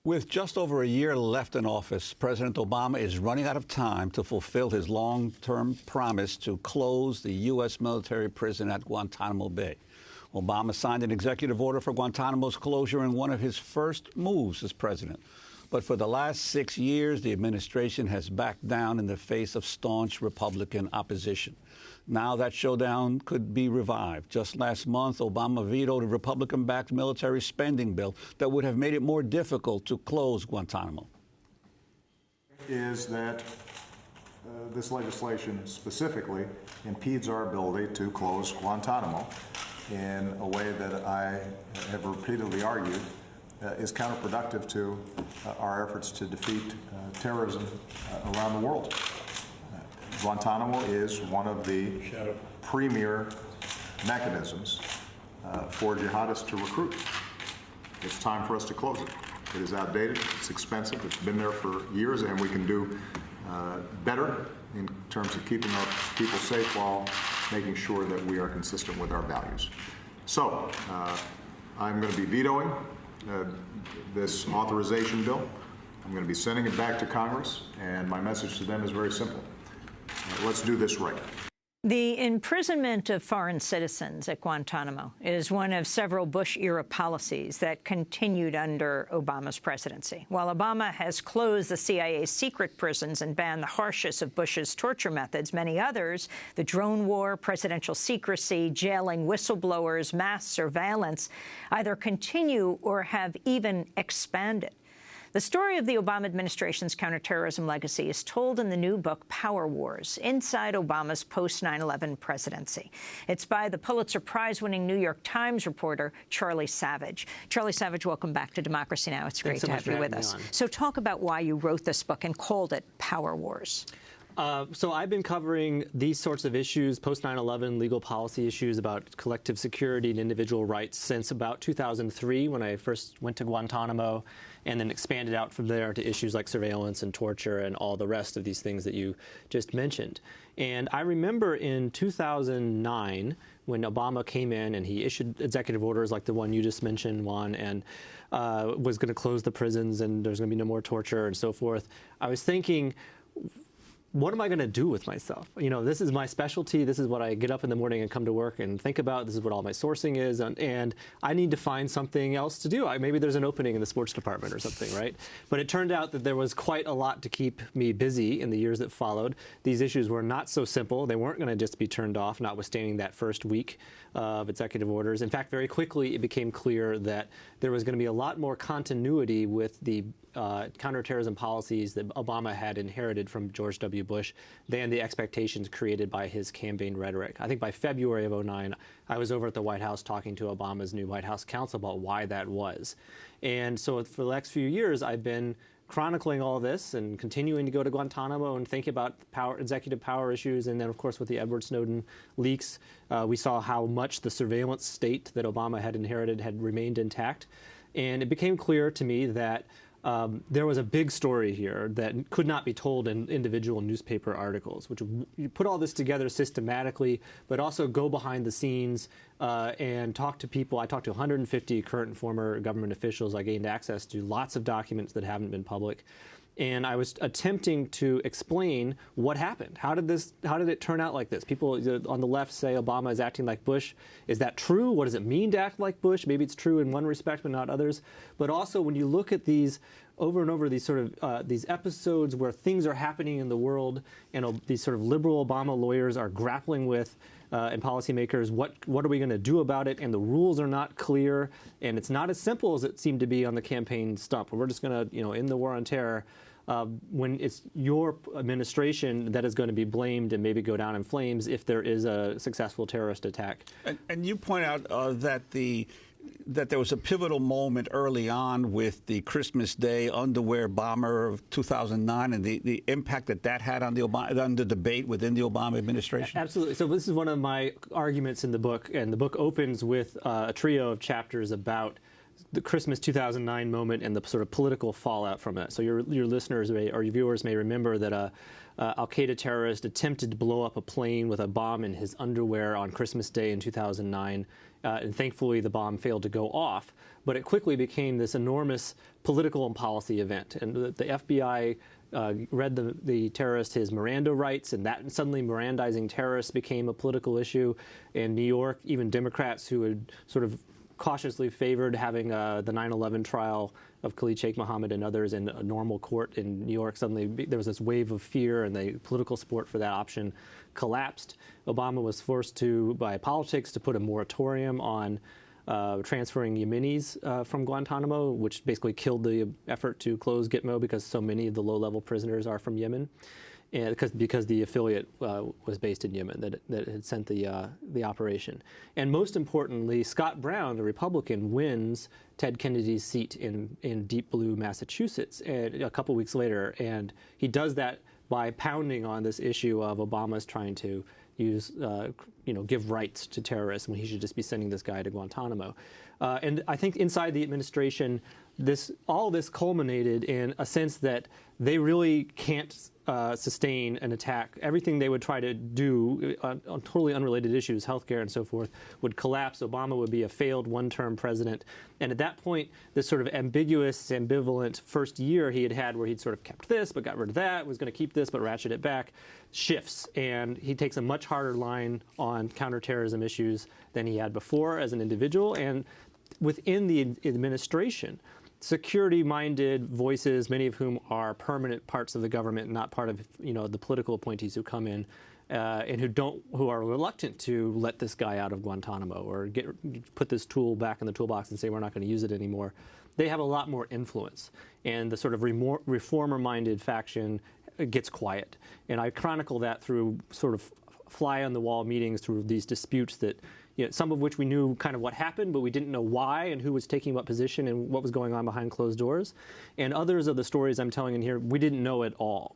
With just over a year left in office, President Obama is running out of time to fulfill his long-term promise to close the U.S. military prison at Guantánamo Bay. Obama signed an executive order for Guantánamo's closure in one of his first moves as president. But for the last 6 years, the administration has backed down in the face of staunch Republican opposition. Now that showdown could be revived. Just last month, Obama vetoed a Republican-backed military spending bill that would have made it more difficult to close Guantánamo. Is that this legislation specifically impedes our ability to close Guantánamo in a way that I have repeatedly argued is counterproductive to our efforts to defeat terrorism around the world. Guantánamo is one of the premier mechanisms for jihadists to recruit. It's time for us to close it. It is outdated, it's expensive, it's been there for years, and we can do better in terms of keeping our people safe while making sure that we are consistent with our values. So, I'm going to be vetoing this authorization bill. I'm going to be sending it back to Congress, and my message to them is very simple. Let's do this right. The imprisonment of foreign citizens at Guantánamo is one of several Bush-era policies that continued under Obama's presidency. While Obama has closed the CIA's secret prisons and banned the harshest of Bush's torture methods, many others, the drone war, presidential secrecy, jailing whistleblowers, mass surveillance, either continue or have even expanded. The story of the Obama administration's counterterrorism legacy is told in the new book, Power Wars, Inside Obama's Post-9/11 Presidency. It's by the Pulitzer Prize-winning New York Times reporter, Charlie Savage. Charlie Savage, welcome back to Democracy Now! It's great to have you with us. So talk about why you wrote this book and called it Power Wars. So I've been covering these sorts of issues, post-9/11 legal policy issues about collective security and individual rights since about 2003 when I first went to Guantánamo, and then expanded out from there to issues like surveillance and torture and all the rest of these things that you just mentioned. And I remember in 2009 when Obama came in and he issued executive orders like the one you just mentioned, Juan, and was going to close the prisons and there's going to be no more torture and so forth. I was thinking, what am I going to do with myself? You know, this is my specialty. This is what I get up in the morning and come to work and think about. This is what all my sourcing is. And I need to find something else to do. Maybe there's an opening in the sports department or something, right? But it turned out that there was quite a lot to keep me busy in the years that followed. These issues were not so simple. They weren't going to just be turned off, notwithstanding that first week of executive orders. In fact, very quickly it became clear that there was going to be a lot more continuity with the counterterrorism policies that Obama had inherited from George W. Bush than the expectations created by his campaign rhetoric. I think by February of 2009, I was over at the White House talking to Obama's new White House counsel about why that was. And so for the next few years, I've been chronicling all this and continuing to go to Guantánamo and think about executive power issues. And then, of course, with the Edward Snowden leaks, we saw how much the surveillance state that Obama had inherited had remained intact. And it became clear to me that there was a big story here that could not be told in individual newspaper articles, which you put all this together systematically, but also go behind the scenes and talk to people. I talked to 150 current and former government officials. I gained access to lots of documents that haven't been public. And I was attempting to explain what happened. How did it turn out like this? People on the left say Obama is acting like Bush. Is that true? What does it mean to act like Bush? Maybe it's true in one respect, but not others. But also, when you look at these over and over, these sort of these episodes where things are happening in the world, and these sort of liberal Obama lawyers are grappling with and policymakers, what are we going to do about it? And the rules are not clear, and it's not as simple as it seemed to be on the campaign stump. We're just going to, end the war on terror. When it's your administration that is going to be blamed and maybe go down in flames if there is a successful terrorist attack. And you point out that there was a pivotal moment early on with the Christmas Day underwear bomber of 2009 and the impact that had on the debate within the Obama administration. Absolutely. So this is one of my arguments in the book, and the book opens with a trio of chapters about the Christmas 2009 moment and the sort of political fallout from it. So your listeners or your viewers may remember that a al-Qaeda terrorist attempted to blow up a plane with a bomb in his underwear on Christmas Day in 2009. and thankfully the bomb failed to go off. But it quickly became this enormous political and policy event. And the FBI read the terrorist his Miranda rights, and that suddenly Mirandizing terrorists became a political issue. In New York, even Democrats who had sort of cautiously favored having the 9/11 trial of Khalid Sheikh Mohammed and others in a normal court in New York, suddenly there was this wave of fear, and the political support for that option collapsed. Obama was forced to, by politics, to put a moratorium on transferring Yemenis from Guantanamo, which basically killed the effort to close Gitmo because so many of the low-level prisoners are from Yemen, and because the affiliate was based in Yemen that had sent the operation. And most importantly, Scott Brown, the Republican, wins Ted Kennedy's seat in Deep Blue, Massachusetts, a couple weeks later, and he does that by pounding on this issue of Obama's trying to use, give rights to terrorists when he should just be sending this guy to Guantanamo. And I think inside the administration, all this culminated in a sense that they really can't sustain an attack. Everything they would try to do on totally unrelated issues, healthcare and so forth, would collapse. Obama would be a failed one-term president. And at that point, this sort of ambiguous, ambivalent first year he had where he'd sort of kept this but got rid of that, was going to keep this but ratchet it back, shifts. And he takes a much harder line on counterterrorism issues than he had before as an individual. And within the administration, security-minded voices, many of whom are permanent parts of the government, not part of the political appointees who come in, and who are reluctant to let this guy out of Guantanamo or put this tool back in the toolbox and say we're not going to use it anymore. They have a lot more influence, and the sort of reformer-minded faction gets quiet. And I chronicle that through sort of fly-on-the-wall meetings, through these disputes that. Some of which we knew kind of what happened, but we didn't know why and who was taking what position and what was going on behind closed doors. And others of the stories I'm telling in here, we didn't know at all.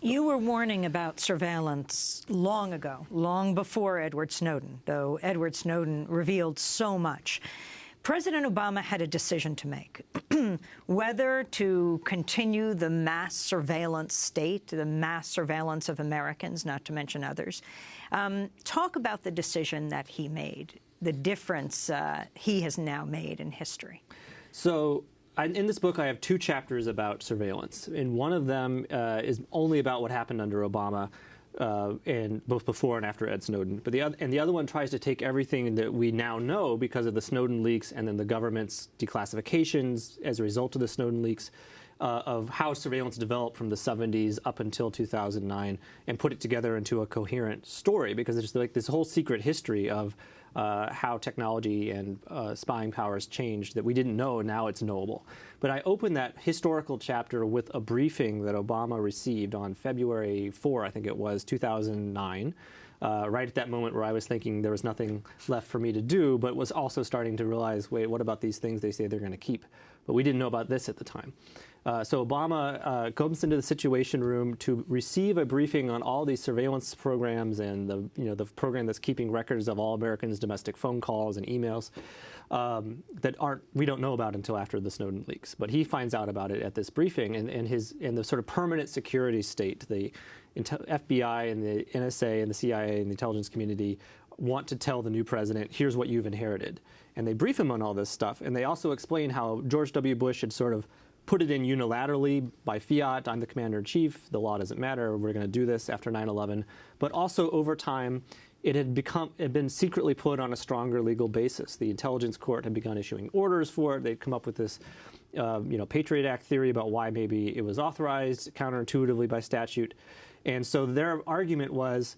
You were warning about surveillance long ago, long before Edward Snowden, though Edward Snowden revealed so much. President Obama had a decision to make, whether to continue the mass surveillance state, the mass surveillance of Americans, not to mention others. Talk about the decision that he made, the difference he has now made in history. So in this book, I have 2 chapters about surveillance, and one of them is only about what happened under Obama, and both before and after Ed Snowden. But the other one tries to take everything that we now know because of the Snowden leaks and then the government's declassifications as a result of the Snowden leaks, of how surveillance developed from the 70s up until 2009, and put it together into a coherent story, because it's like this whole secret history of how technology and spying powers changed that we didn't know, and now it's knowable. But I opened that historical chapter with a briefing that Obama received on February 4, I think it was, 2009, right at that moment where I was thinking there was nothing left for me to do, but was also starting to realize, wait, what about these things they say they're going to keep? But we didn't know about this at the time. So Obama comes into the Situation Room to receive a briefing on all these surveillance programs and the program that's keeping records of all Americans' domestic phone calls and emails that we don't know about until after the Snowden leaks. But he finds out about it at this briefing, and the sort of permanent security state, the FBI and the NSA and the CIA and the intelligence community want to tell the new president, here's what you've inherited. And they brief him on all this stuff. And they also explain how George W. Bush had sort of put it in unilaterally by fiat. I'm the commander-in-chief. The law doesn't matter. We're going to do this after 9/11. But also over time, it had been secretly put on a stronger legal basis. The intelligence court had begun issuing orders for it. They'd come up with this Patriot Act theory about why maybe it was authorized counterintuitively by statute. And so their argument was,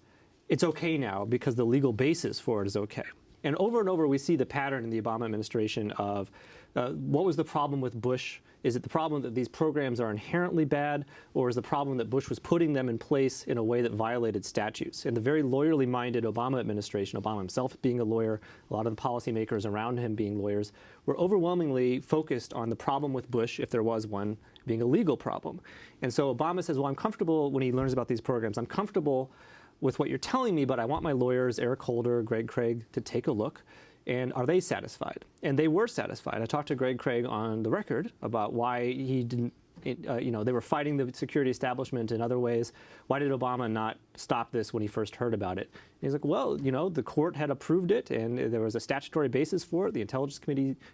it's okay now because the legal basis for it is okay. And over we see the pattern in the Obama administration of what was the problem with Bush? Is it the problem that these programs are inherently bad, or is the problem that Bush was putting them in place in a way that violated statutes? And the very lawyerly minded Obama administration, Obama himself being a lawyer, a lot of the policymakers around him being lawyers, were overwhelmingly focused on the problem with Bush, if there was one, being a legal problem. And so Obama says, well, I'm comfortable when he learns about these programs. I'm comfortable with what you're telling me, but I want my lawyers, Eric Holder, Greg Craig, to take a look. And are they satisfied? And they were satisfied. I talked to Greg Craig on the record about why he didn't they were fighting the security establishment in other ways. Why did Obama not stop this when he first heard about it? And he's like, well, the court had approved it, and there was a statutory basis for it. The intelligence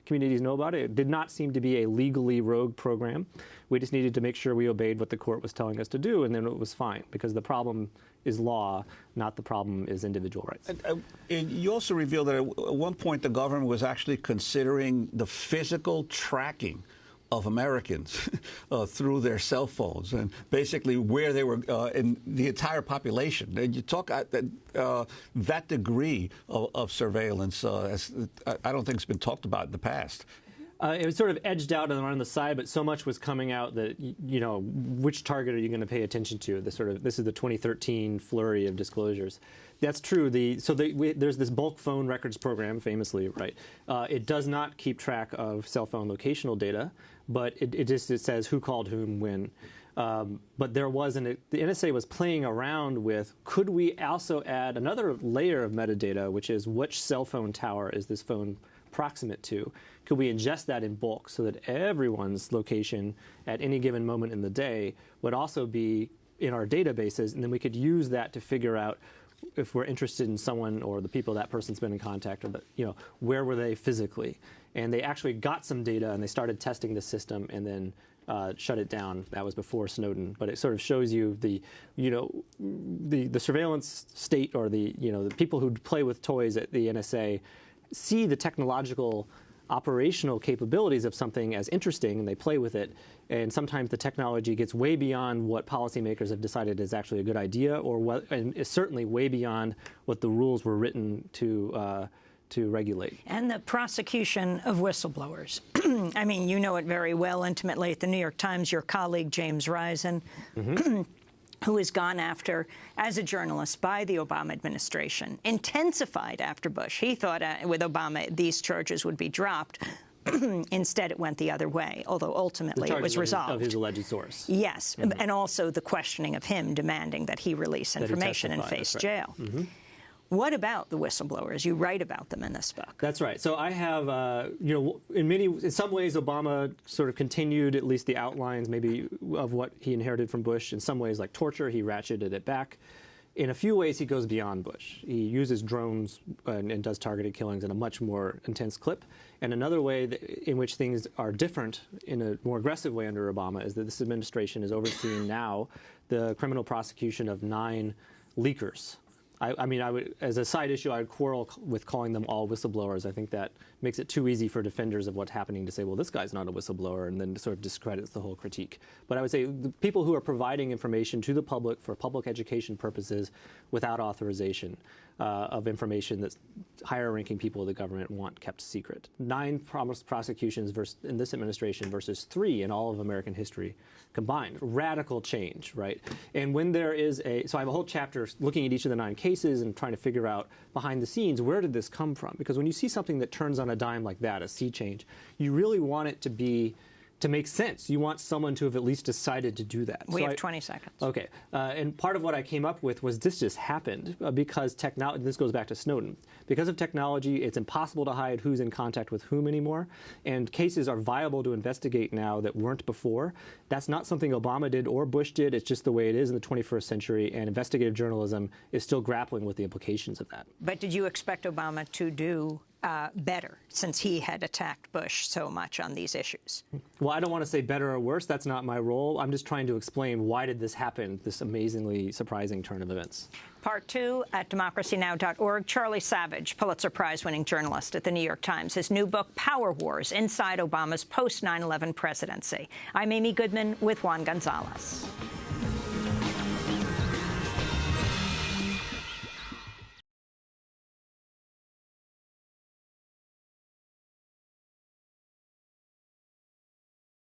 communities know about it. It did not seem to be a legally rogue program. We just needed to make sure we obeyed what the court was telling us to do, and then it was fine, because the problem is law, not the problem is individual rights. And you also revealed that at one point the government was actually considering the physical tracking of Americans through their cell phones, and basically where they were in the entire population. And you talk that degree of surveillance. I don't think it's been talked about in the past. It was sort of edged out on the side, but so much was coming out that, which target are you going to pay attention to? This is the 2013 flurry of disclosures. That's true. There's this bulk phone records program, famously, right? It does not keep track of cell phone locational data, but it says who called whom when. But the NSA was playing around with, could we also add another layer of metadata, which is which cell phone tower is this phone proximate to? Could we ingest that in bulk so that everyone's location at any given moment in the day would also be in our databases, and then we could use that to figure out if we're interested in someone or the people that person's been in contact, or where were they physically? And they actually got some data, and they started testing the system, and then shut it down. That was before Snowden, but it sort of shows you the surveillance state, or the people who play with toys at the NSA see the technological operational capabilities of something as interesting, and they play with it. And sometimes the technology gets way beyond what policymakers have decided is actually a good idea, and is certainly way beyond what the rules were written to regulate. And the prosecution of whistleblowers. I mean, you know it very well intimately at the New York Times. Your colleague, James Risen, who was gone after as a journalist by the Obama administration, intensified after Bush. He thought with Obama these charges would be dropped. Instead, it went the other way, although ultimately it was resolved. Of his alleged source. Yes, and also the questioning of him demanding that he release information and face jail. What about the whistleblowers? You write about them in this book. That's right. So I have, in some ways, Obama sort of continued at least the outlines maybe of what he inherited from Bush. In some ways, like torture, he ratcheted it back. In a few ways, he goes beyond Bush. He uses drones and does targeted killings in a much more intense clip. And another way in which things are different in a more aggressive way under Obama is that this administration is overseeing now the criminal prosecution of 9 leakers. I mean, as a side issue, I would quarrel with calling them all whistleblowers. I think that makes it too easy for defenders of what's happening to say, well, this guy's not a whistleblower, and then sort of discredits the whole critique. But I would say the people who are providing information to the public for public education purposes without authorization of information that higher-ranking people of the government want kept secret. 9 prosecutions in this administration versus 3 in all of American history combined. Radical change, right? And when there is so I have a whole chapter looking at each of the 9 cases and trying to figure out behind the scenes, where did this come from? Because when you see something that turns on a dime like that, a sea change, you really want it to make sense. You want someone to have at least decided to do that. We have 20 seconds. Okay. And part of what I came up with was this just happened because technology, this goes back to Snowden. Because of technology, it's impossible to hide who's in contact with whom anymore. And cases are viable to investigate now that weren't before. That's not something Obama did or Bush did. It's just the way it is in the 21st century. And investigative journalism is still grappling with the implications of that. But did you expect Obama to do better, since he had attacked Bush so much on these issues? Well, I don't want to say better or worse. That's not my role. I'm just trying to explain why did this happen, this amazingly surprising turn of events. Part 2 at democracynow.org. Charlie Savage, Pulitzer Prize-winning journalist at the New York Times. His new book, Power Wars, Inside Obama's Post-9/11 Presidency. I'm Amy Goodman with Juan Gonzalez.